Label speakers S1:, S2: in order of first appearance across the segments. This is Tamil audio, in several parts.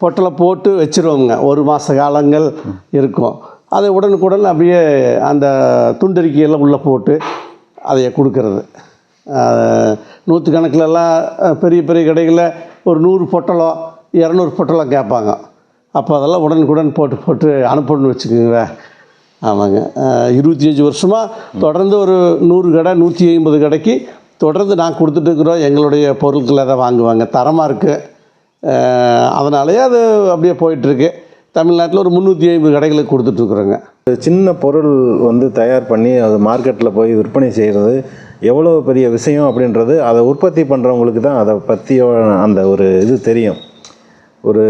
S1: பொட்டலை போட்டு வச்சுருவோங்க. 1 மாத காலங்கள் இருக்கும். அதை உடனுக்குடன் அப்படியே அந்த துண்டறிக்கையெல்லாம் உள்ளே போட்டு அதைய கொடுக்கறது. நூற்றுக்கணக்கிலலாம் பெரிய பெரிய கடைகளில் ஒரு 100 பொட்டலோ 200 பொட்டலோ கேட்பாங்க. அப்போ அதெல்லாம் உடனுக்குடன் போட்டு அனுப்பணும்னு வச்சுக்கோங்க. ஆமாங்க. 25 வருஷமாக தொடர்ந்து ஒரு 100 கடை 150 கடைக்கு தொடர்ந்து நான் கொடுத்துட்டுருக்குறோம். எங்களுடைய பொருட்களை தான் வாங்குவாங்க. தரமாக இருக்குது. அதனாலேயே அது அப்படியே போயிட்டுருக்கு. தமிழ்நாட்டில் ஒரு 350 கடைகளுக்கு கொடுத்துட்ருக்குறோங்க.
S2: சின்ன பொருள் வந்து தயார் பண்ணி அது மார்க்கெட்டில் போய் விற்பனை செய்கிறது எவ்வளோ பெரிய விஷயம் அப்படின்றது அதை உற்பத்தி பண்ணுறவங்களுக்கு தான் அதை பற்றிய அந்த ஒரு இது தெரியும். ஒரு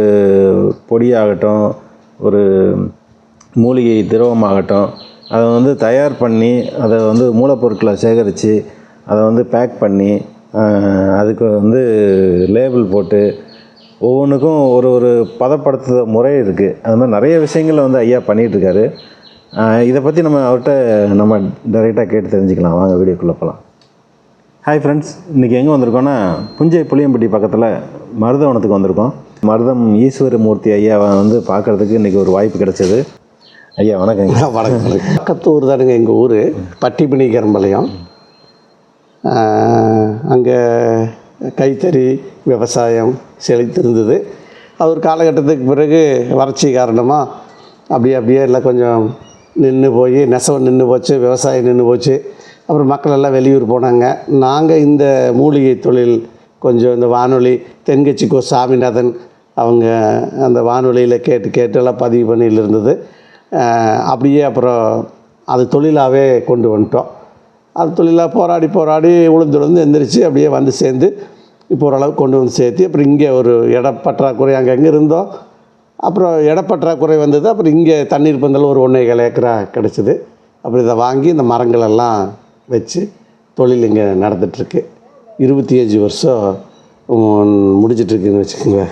S2: பொடியாகட்டும், ஒரு மூலிகை திரவமாகட்டும், அதை வந்து தயார் பண்ணி அதை வந்து மூலப்பொருட்களை சேகரித்து அதை வந்து பேக் பண்ணி அதுக்கு வந்து லேபிள் போட்டு ஒவ்வொன்றுக்கும் ஒரு பதப்படுத்துகிற முறை இருக்குது. அது மாதிரி நிறைய விஷயங்களை வந்து ஐயா பண்ணிகிட்ருக்காரு. இதை பற்றி அவர்கிட்ட நம்ம டைரெக்டாக கேட்டு தெரிஞ்சுக்கலாம். வாங்க வீடியோக்குள்ளே போகலாம். ஹாய் ஃப்ரெண்ட்ஸ், இன்றைக்கி எங்கே வந்திருக்கோன்னா புஞ்சை புளியம்பட்டி பக்கத்தில் மருதவனத்துக்கு வந்திருக்கோம். மருதம் ஈஸ்வரமூர்த்தி ஐயாவை வந்து பார்க்குறதுக்கு இன்றைக்கி ஒரு வாய்ப்பு கிடச்சிது. ஐயா வணக்கங்க.
S1: வணக்கம். பக்கத்தூர் தானுங்க எங்கள் ஊர், பட்டிமணி கரம்பாளையம். அங்கே கைத்தறி விவசாயம் செழித்திருந்தது. அது ஒரு காலகட்டத்துக்கு பிறகு வறட்சி காரணமாக அப்படியே எல்லாம் கொஞ்சம் நெசவு நின்று போச்சு, விவசாயம் நின்று போச்சு. அப்புறம் மக்கள் எல்லாம் வெளியூர் போனாங்க. நாங்கள் இந்த மூலிகை தொழில் கொஞ்சம் இந்த வானொலி தென்கட்சி சாமிநாதன் அவங்க அந்த வானொலியில் கேட்டு எல்லாம் பதிவு பண்ணியில் இருந்தது. அப்படியே அப்புறம் அது தொழிலாகவே கொண்டு வந்துட்டோம். அது தொழிலாக போராடி உளுந்து எந்திரிச்சு அப்படியே வந்து சேர்ந்து இப்போ ஓரளவுக்கு கொண்டு வந்து சேர்த்து அப்புறம் இங்கே ஒரு இடப்பற்றாக்குறை அங்கங்கே இருந்தோம். அப்புறம் இடப்பற்றாக்குறை வந்தது. அப்புறம் இங்கே தண்ணீர் பந்தல் ஒரு 1.25 ஏக்கரா கிடச்சிது. அப்புறம் இதை வாங்கி இந்த மரங்களெல்லாம் வச்சு தொழில் இங்கே நடந்துகிட்ருக்கு. 25 வருஷம் முடிஞ்சிட்ருக்குன்னு வச்சுக்கோங்க.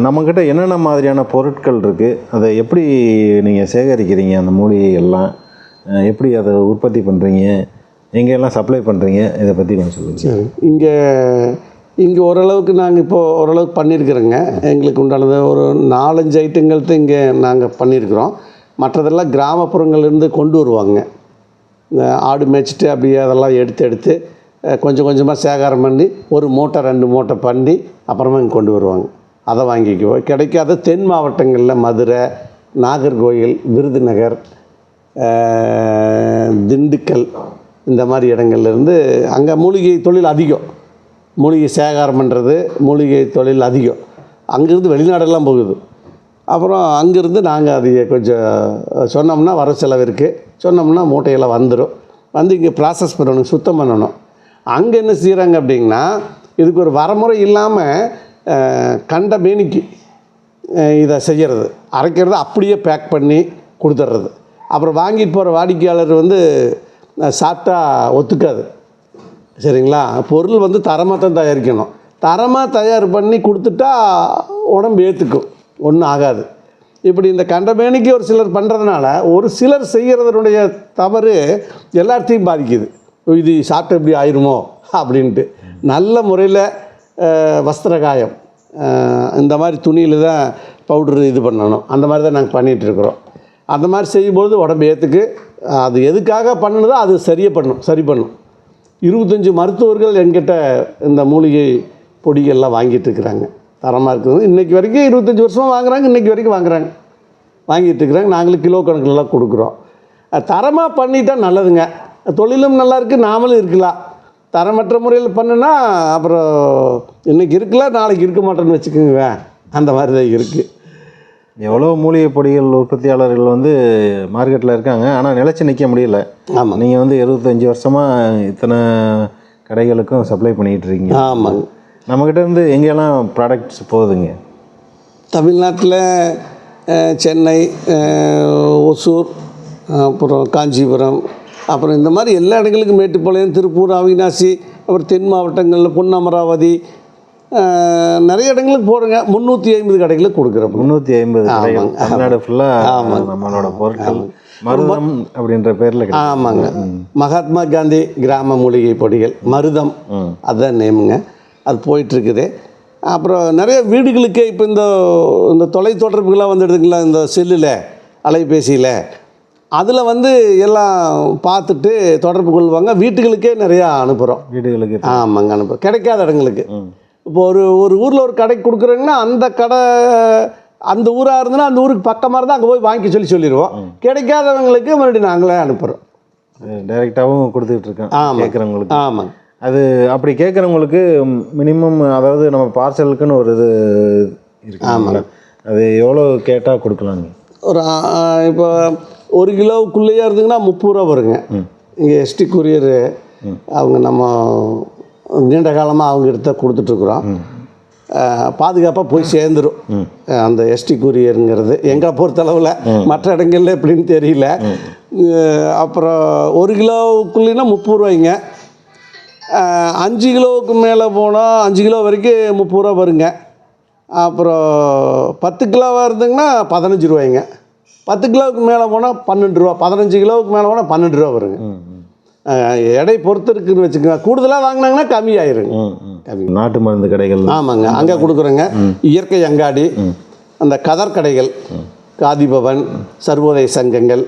S2: நம்மக்கிட்ட என்னென்ன மாதிரியான பொருட்கள் இருக்குது, அதை எப்படி நீங்கள் சேகரிக்கிறீங்க, அந்த மூலிகைகள்லாம் எப்படி அதை உற்பத்தி பண்ணுறீங்க, எங்கெல்லாம் சப்ளை பண்ணுறீங்க, இதை பற்றி கொஞ்சம் சொல்லுங்கள்.
S1: சரி, இங்கே ஓரளவுக்கு நாங்கள் இப்போது ஓரளவுக்கு பண்ணியிருக்கிறோங்க. எங்களுக்கு உண்டானது ஒரு 4-5 ஐட்டங்கள் தான் இங்கே நாங்கள் பண்ணியிருக்கிறோம். மற்றதெல்லாம் கிராமப்புறங்கள்லேருந்து கொண்டு வருவாங்க. இந்த ஆடு மேய்ச்சிட்டு அப்படியே அதெல்லாம் எடுத்து கொஞ்சம் கொஞ்சமாக சேகாரம் பண்ணி ஒரு மூட்டை 2 மூட்டை பண்ணி அப்புறமா இங்கே கொண்டு வருவாங்க. அதை வாங்கிக்குவோம். கிடைக்காத தென் மாவட்டங்களில் மதுரை, நாகர்கோவில், விருதுநகர், திண்டுக்கல் இந்த மாதிரி இடங்கள்லேருந்து அங்கே மூலிகை தொழில் அதிகம். மூலிகை சேகாரம் பண்ணுறது, மூலிகை தொழில் அதிகம். அங்கேருந்து வெளிநாடெல்லாம் போகுது. அப்புறம் அங்கேருந்து நாங்கள் அதை கொஞ்சம் சொன்னோம்னா வர செலவு இருக்குது. சொன்னோம்னா மூட்டையெல்லாம் வந்துடும். வந்து இங்கே ப்ராசஸ் பண்ணணும், சுத்தம் பண்ணணும். அங்கே என்ன செய்கிறாங்க அப்படின்னா, இதுக்கு ஒரு வரமுறை இல்லாமல் கண்ட மேனிக்கு இதை செய்கிறது, அரைக்கிறது, அப்படியே பேக் பண்ணி கொடுத்துட்றது. அப்புறம் வாங்கிட்டு போகிற வாடிக்கையாளர் வந்து சாப்பிட்டா ஒத்துக்காது. சரிங்களா? பொருள் வந்து தரமாக தான் தயாரிக்கணும். தரமாக தயார் பண்ணி கொடுத்துட்டா உடம்பு ஏற்றுக்கும், ஒன்றும் ஆகாது. இப்படி இந்த கண்டமேனிக்கு ஒரு சிலர் பண்ணுறதுனால ஒரு சிலர் செய்கிறதனுடைய தவறு எல்லாத்தையும் பாதிக்குது. இது சாப்பிட்டு எப்படி ஆயிருமோ அப்படின்ட்டு. நல்ல முறையில் வஸ்திரகாயம் இந்த மாதிரி துணியில் தான் பவுட்ரு இது பண்ணணும். அந்த மாதிரி தான் நாங்கள் பண்ணிகிட்ருக்குறோம். அந்த மாதிரி செய்யும்பொழுது உடம்பு ஏற்றுக்கு. அது எதுக்காக பண்ணணுதோ அது சரி பண்ணும். 25 மருத்துவர்கள் என்கிட்ட இந்த மூலிகை பொடிகள்லாம் வாங்கிட்டுருக்குறாங்க. தரமாக இருக்குது. இன்றைக்கி வரைக்கும் 25 வருஷமாக வாங்குகிறாங்க. இன்றைக்கி வரைக்கும் வாங்கிட்டுருக்குறாங்க. நாங்களும் கிலோ கணக்கிலலாம் கொடுக்குறோம். தரமாக பண்ணிட்டால் நல்லதுங்க. தொழிலும் நல்லாயிருக்கு, நாமளும் இருக்கலாம். தரமற்ற முறையில் பண்ணுனா அப்புறம் இன்றைக்கி இருக்கலாம், நாளைக்கு இருக்க மாட்டேன்னு வச்சுக்கோங்க. அந்த மாதிரி தான் இருக்குது.
S2: எவ்வளோ மூலிகை பொடிகள் உற்பத்தியாளர்கள் வந்து மார்க்கெட்டில் இருக்காங்க, ஆனால் நிலச்சி நிற்க முடியல.
S1: ஆமாம்.
S2: நீங்கள் வந்து 25 வருஷமாக இத்தனை கடைகளுக்கும் சப்ளை பண்ணிகிட்டு இருக்கீங்க.
S1: ஆமாங்க.
S2: நம்மக்கிட்ட இருந்து எங்கெல்லாம் ப்ராடக்ட்ஸ் போகுதுங்க?
S1: தமிழ்நாட்டில் சென்னை, ஒசூர், அப்புறம் காஞ்சிபுரம், அப்புறம் இந்த மாதிரி எல்லா இடங்களுக்கும் மேட்டுப்பாளையம், திருப்பூர், அவிநாசி, அப்புறம் தென் மாவட்டங்களில் பொன்னமராவதி நிறைய இடங்களுக்கு போடுங்க. 350 கடைகளுக்கு கொடுக்குறோம்.
S2: 350 கடைகள் தமிழ்நாடு ஃபுல்லாக. ஆமாங்க. நம்மளோட பொருட்கள் மருதம் அப்படின்ற பேரில்.
S1: ஆமாங்க. மகாத்மா காந்தி கிராம மூலிகை பொடிகள் மருதம், அதுதான் நேமுங்க. அது போயிட்டுருக்குது. அப்புறம் நிறைய வீடுகளுக்கே இப்போ இந்த தொலைத்தொடர்புகளாக வந்துடுதுங்களா, இந்த செல்லில் அலைபேசியில், அதில் வந்து எல்லாம் பார்த்துட்டு தொடர்பு கொள்வாங்க. வீட்டுகளுக்கே நிறையா அனுப்புகிறோம்.
S2: வீடுகளுக்கு
S1: ஆமாங்க, அனுப்புகிறோம். கிடைக்காத இடங்களுக்கு. இப்போ ஒரு ஊரில் ஒரு கடைக்கு கொடுக்குறோங்கன்னா அந்த கடை அந்த ஊராக இருந்ததுன்னா அந்த ஊருக்கு பக்கமாக இருந்தால் அங்கே போய் வாங்கி சொல்லிடுவோம். கிடைக்காதவங்களுக்கு மறுபடியும் நாங்களே அனுப்புகிறோம்.
S2: டைரெக்டாகவும் கொடுத்துக்கிட்டு இருக்கேன் கேட்குறவங்களுக்கு.
S1: ஆமாங்க.
S2: அது அப்படி கேட்குறவங்களுக்கு மினிமம், அதாவது நம்ம பார்சலுக்குன்னு ஒரு இது இருக்கு. ஆமாம். அது எவ்வளோ கேட்டால் கொடுக்கலாங்க? ஒரு
S1: இப்போ 1 கிலோவுக்குள்ளேயே இருந்ததுங்கன்னா 30 ரூபா வருங்க. இங்கே எஸ்டி கொரியர் அவங்க நம்ம நீண்ட காலமாக அவங்க எடுத்து கொடுத்துட்ருக்குறோம். பாதுகாப்பாக போய் சேர்ந்துடும் அந்த எஸ்டி கொரியருங்கிறது. எங்களை பொறுத்தளவில் மற்ற இடங்கள்ல எப்படின்னு தெரியல. அப்புறம் 1 கிலோவுக்குள்ளேனா 30 ரூபாய்ங்க. 5 கிலோவுக்கு மேலே போனால் 5 கிலோ வரைக்கும் 30 ரூபா வருங்க. அப்புறம் 10 கிலோவாக இருந்துங்கன்னா 15 ரூபாய்ங்க. 10 கிலோவுக்கு மேலே போனால் 12 ரூபா. 15 கிலோவுக்கு மேலே போனால் 12 ரூபா வருங்க. எடை பொறுத்து இருக்குதுன்னு வச்சுக்கோங்க. கூடுதலாக வாங்கினாங்கன்னா கம்மியாயிருங்க.
S2: நாட்டு மருந்து கடைகள்.
S1: ஆமாங்க, அங்கே கொடுக்குறோங்க. இயற்கை அங்காடி, அந்த கதர் கடைகள், காதி பவன், சர்வோதய சங்கங்கள்,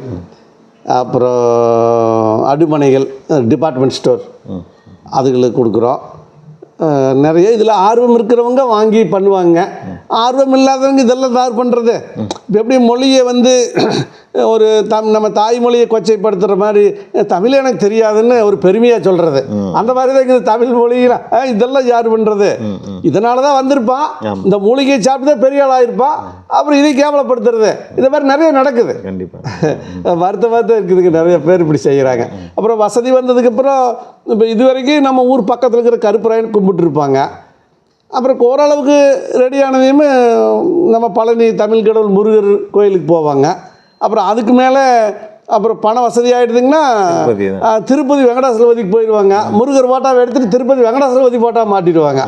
S1: அப்புறம் அடுமனைகள், டிபார்ட்மெண்ட் ஸ்டோர், அதுகளுக்கு கொடுக்குறோம். நிறைய இதில் ஆர்வம் இருக்கிறவங்க வாங்கி பண்ணுவாங்க. ஆர்வம் இல்லாதவங்க இதெல்லாம் தயார் பண்ணுறது. இப்போ எப்படி மொழியை வந்து ஒரு நம்ம தாய்மொழியை கொச்சைப்படுத்துகிற மாதிரி தமிழ் எனக்கு தெரியாதுன்னு ஒரு பெருமையாக சொல்கிறது, அந்த மாதிரி தான் இருக்குது தமிழ் மொழியில். இதெல்லாம் யார் பண்ணுறது? இதனால தான் வந்திருப்பான், இந்த மூலிகையை சாப்பிட்டு தான் பெரிய ஆள் ஆகிருப்பான், அப்புறம் இதை கேவலப்படுத்துறது, இது மாதிரி நிறைய நடக்குது. கண்டிப்பாக வருத்தமாக இருக்குதுங்க. நிறைய பேர் இப்படி செய்கிறாங்க. அப்புறம் வசதி வந்ததுக்கப்புறம் இப்போ இது வரைக்கும் நம்ம ஊர் பக்கத்தில் இருக்கிற கருப்பராயன் கும்பிட்டுருப்பாங்க. அப்புறம் ஓரளவுக்கு ரெடியானதையுமே நம்ம பழனி தமிழ் கடவுள் முருகர் கோயிலுக்கு போவாங்க. அப்புறம் அதுக்கு மேலே அப்புறம் பண வசதி ஆகிடுதுங்கன்னா திருப்பதி வெங்கடாசலபதிக்கு போயிடுவாங்க. முருகர் போட்டாவை எடுத்துகிட்டு திருப்பதி வெங்கடாசலபதி போட்டா மாட்டிடுவாங்க.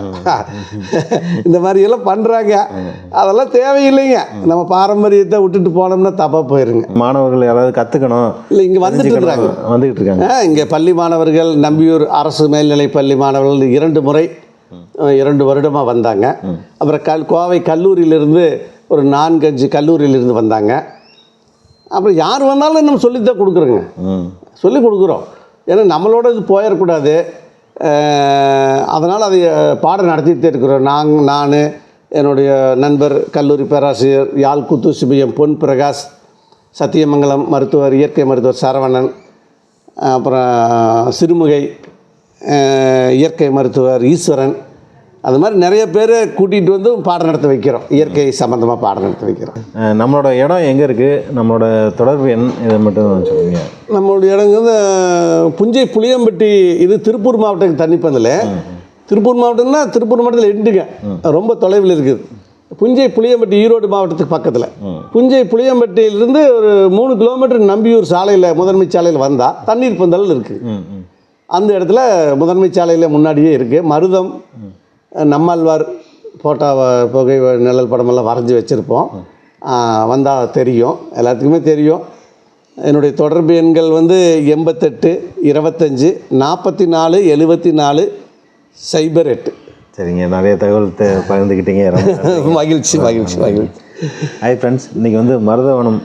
S1: இந்த மாதிரியெல்லாம் பண்ணுறாங்க. அதெல்லாம் தேவையில்லைங்க. நம்ம பாரம்பரியத்தை விட்டுட்டு போனோம்னா தப்பாக போயிருங்க.
S2: மாணவர்கள் யாராவது கற்றுக்கணும் இல்லை, இங்கே வந்துட்டு இருக்காங்க.
S1: இங்கே பள்ளி மாணவர்கள், நம்பியூர் அரசு மேல்நிலை பள்ளி மாணவர்கள் 2 வருடமாக வந்தாங்க. அப்புறம் கோவை கல்லூரியிலிருந்து ஒரு 4-5 கல்லூரியிலிருந்து வந்தாங்க. அப்புறம் யார் வந்தாலும் நம்ம சொல்லித்தான் கொடுக்குறோங்க, சொல்லி கொடுக்குறோம். ஏன்னா நம்மளோட இது போயிடக்கூடாது. அதனால் அதை பாடம் நடத்திகிட்டே இருக்கிறோம். நான் என்னுடைய நண்பர் கல்லூரி பேராசிரியர் யாழ் குத்து சிபிஎம் பொன் பிரகாஷ், சத்தியமங்கலம் மருத்துவர், இயற்கை மருத்துவர் சரவணன், அப்புறம் சிறுமுகை இயற்கை மருத்துவர் ஈஸ்வரன், அது மாதிரி நிறைய பேர் கூட்டிகிட்டு வந்து பாடம் நடத்த வைக்கிறோம். இயற்கை சம்மந்தமாக பாடம் நடத்த வைக்கிறோம்.
S2: நம்மளோட இடம் எங்கே இருக்குது, நம்மளோட தொடர்பு இதை மட்டும் சொல்லுங்க.
S1: நம்மளுடைய இடம் வந்து புஞ்சை புளியம்பட்டி, இது திருப்பூர் மாவட்டத்துக்கு தண்ணிப்பந்தில். திருப்பூர் மாவட்டம்னா திருப்பூர் மாவட்டத்தில் எண்டுங்க, ரொம்ப தொலைவில் இருக்குது. புஞ்சை புளியம்பட்டி ஈரோடு மாவட்டத்துக்கு பக்கத்தில். புஞ்சை புளியம்பட்டியிலிருந்து ஒரு 3 கிலோமீட்டர் நம்பியூர் சாலையில், முதன்மை சாலையில் வந்தால் தண்ணீர் பந்தல் இருக்குது. அந்த இடத்துல முதன்மை சாலையில் முன்னாடியே இருக்குது. மருதம், நம்மாழ்வார் போட்டோ புகை நிழல் படமெல்லாம் வரைஞ்சி வச்சுருப்போம். வந்தால் தெரியும், எல்லாத்துக்குமே தெரியும். என்னுடைய தொடர்பு எண்கள் வந்து 88 25 44 74 08.
S2: சரிங்க, நிறைய தகவல் பகிர்ந்துக்கிட்டீங்க.
S1: மகிழ்ச்சி.
S2: ஹாய் ஃப்ரெண்ட்ஸ், இன்றைக்கி வந்து மருதவனம்,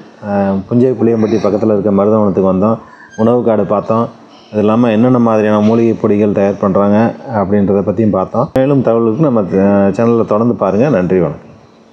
S2: புஞ்சை புளியம்பட்டி பக்கத்தில் இருக்க மருதவனத்துக்கு வந்தோம். உணவு காடு பார்த்தோம். அது இல்லாமல் என்னென்ன மாதிரியான மூலிகை பொடிகள் தயார் பண்ணுறாங்க அப்படின்றத பற்றியும் பார்த்தோம். மேலும் தகவலுக்கு நம்ம சேனலில் தொடர்ந்து பாருங்கள். நன்றி, வணக்கம்.